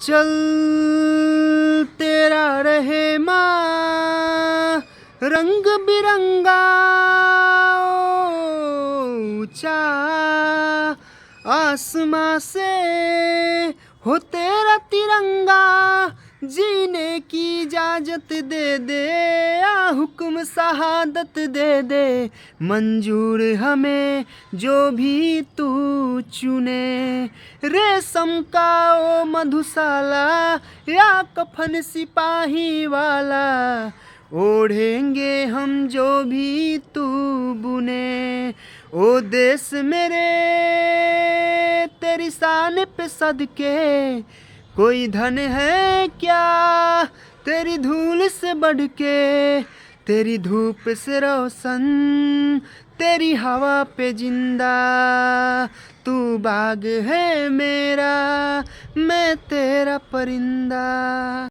चल तेरा रहे माँ रंग बिरंगा ऊंचा आसमां से हो तेरा तिरंगा जीने की इजाजत दे दे या हुक्म शहादत दे दे मंजूर हमें जो भी तू चुने रेशम का ओ मधुशाला या कफन सिपाही वाला ओढ़ेंगे हम जो भी तू बुने ओ देश मेरे तेरी शान पे सदके कोई धन है क्या तेरी धूल से बढ़ के तेरी धूप से रोशन तेरी हवा पे जिंदा तू बाग है मेरा मैं तेरा परिंदा।